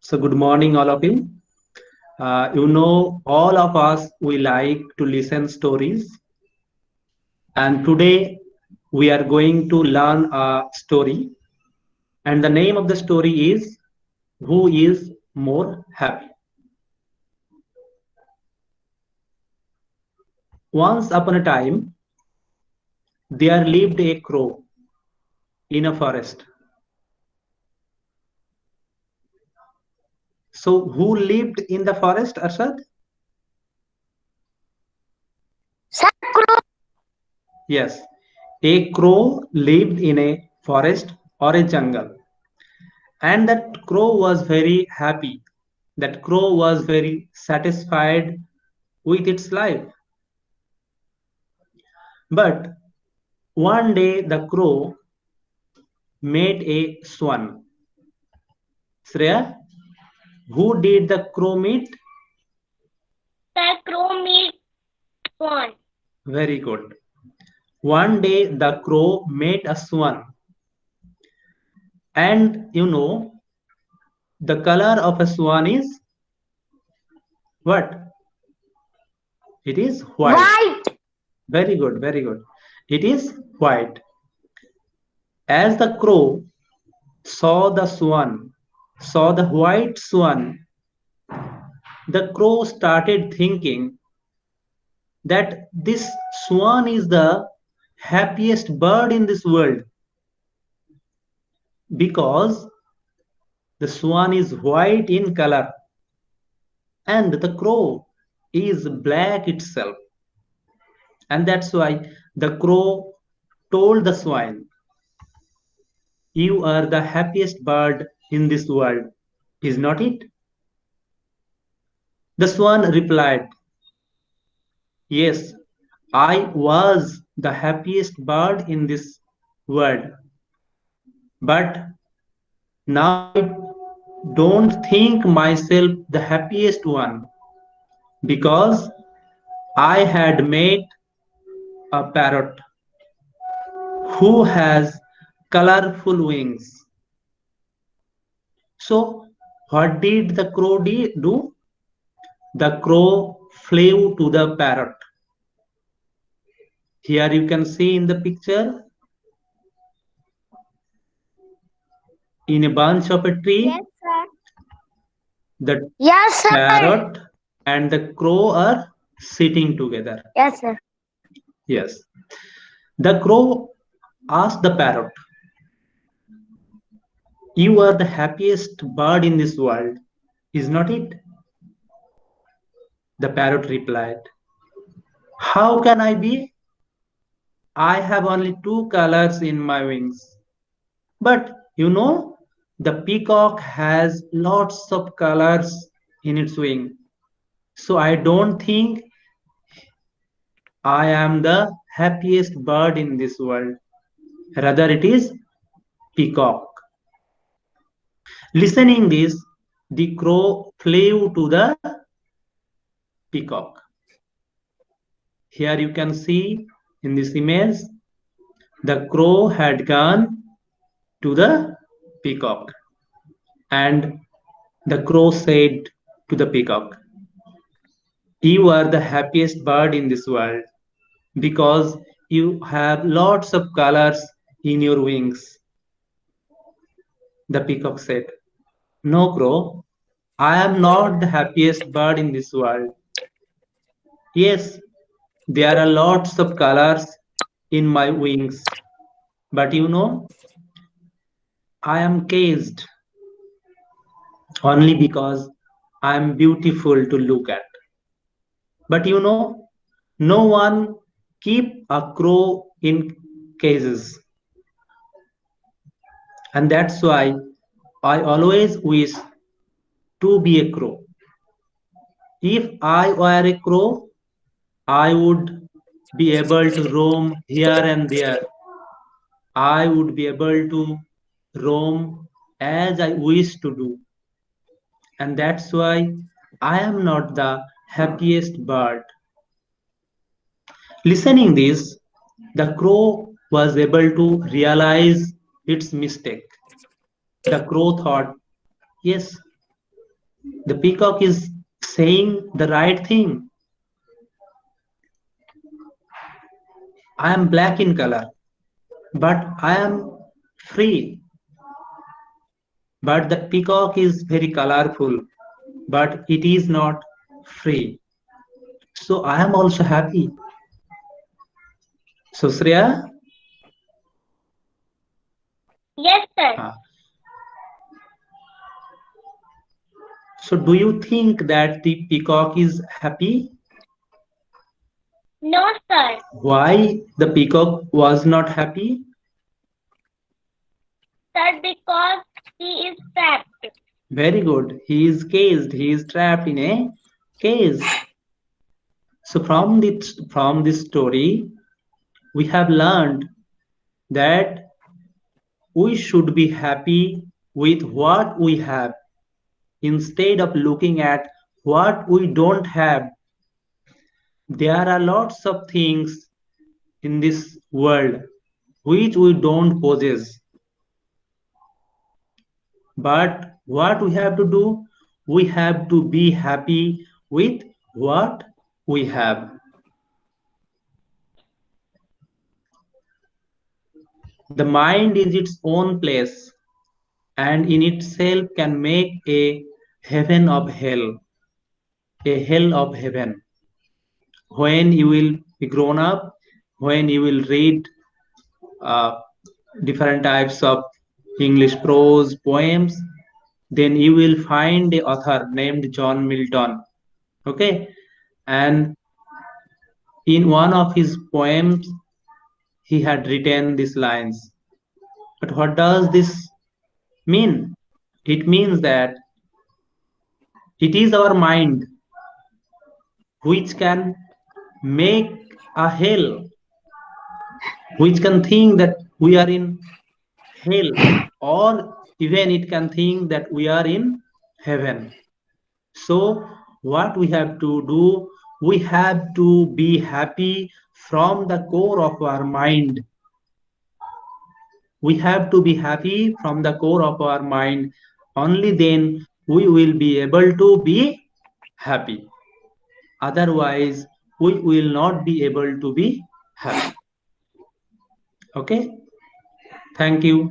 So good morning, all of you. All of us, we like to listen stories. And today we are going to learn a story. And the name of the story is Who is More Happy? Once upon a time, there lived a crow in a forest. So who lived in the forest, Arshad? Sakura. Yes, a crow lived in a forest or a jungle. And that crow was very happy. That crow was very satisfied with its life. But one day the crow met a swan. Shreya, who did the crow meet? The crow meet one. Very good. One day the crow met a swan. And the color of a swan is what? It is white. White. Very good, very good. It is white. As the crow saw the white swan, the crow started thinking that this swan is the happiest bird in this world because the swan is white in color and the crow is black itself. And that's why the crow told the swan, "You are the happiest bird in this world, is not it?" The swan replied, "Yes, I was the happiest bird in this world, but now I don't think myself the happiest one because I had met a parrot who has colorful wings." So, what did the crow do? The crow flew to the parrot. Here you can see in the picture in a bunch of a tree, Yes, sir. the Yes, sir. parrot and the crow are sitting together. Yes, sir. Yes. The crow asked the parrot, "You are the happiest bird in this world, is not it?" The parrot replied, "How can I be? I have only two colors in my wings. But the peacock has lots of colors in its wing. So I don't think I am the happiest bird in this world. Rather, it is peacock." Listening this, the crow flew to the peacock. Here you can see in this image, the crow had gone to the peacock. And the crow said to the peacock, "You are the happiest bird in this world because you have lots of colors in your wings." The peacock said, "No, crow, I am not the happiest bird in this world. Yes, there are lots of colors in my wings, but I am caged only because I am beautiful to look at. But no one keep a crow in cages, and that's why I always wish to be a crow. If I were a crow, I would be able to roam here and there. I would be able to roam as I wish to do. And that's why I am not the happiest bird. Listening this, the crow was able to realize its mistake. The crow thought, yes, The peacock is saying the right thing. I am black in color, but I am free. But the peacock is very colorful, but it is not free. So I am also happy. So Shreya, Yes, sir. So do you think that the peacock is happy? No, sir. Why the peacock was not happy? Sir, because he is trapped. Very good. He is caged. He is trapped in a cage. So from this story, we have learned that we should be happy with what we have instead of looking at what we don't have. There are lots of things in this world which we don't possess. But what we have to do, we have to be happy with what we have. The mind is its own place and in itself can make a heaven of hell, a hell of heaven. When you will be grown up, when you will read uh, different types of English prose poems, then you will find a author named John Milton. Okay, and in one of his poems, he had written these lines. But what does this mean? It means that it is our mind which can make a hell, which can think that we are in hell, or even it can think that we are in heaven. So, what we have to do, we have to be happy from the core of our mind. We have to be happy from the core of our mind. Only then we will be able to be happy. Otherwise, we will not be able to be happy. Okay? Thank you.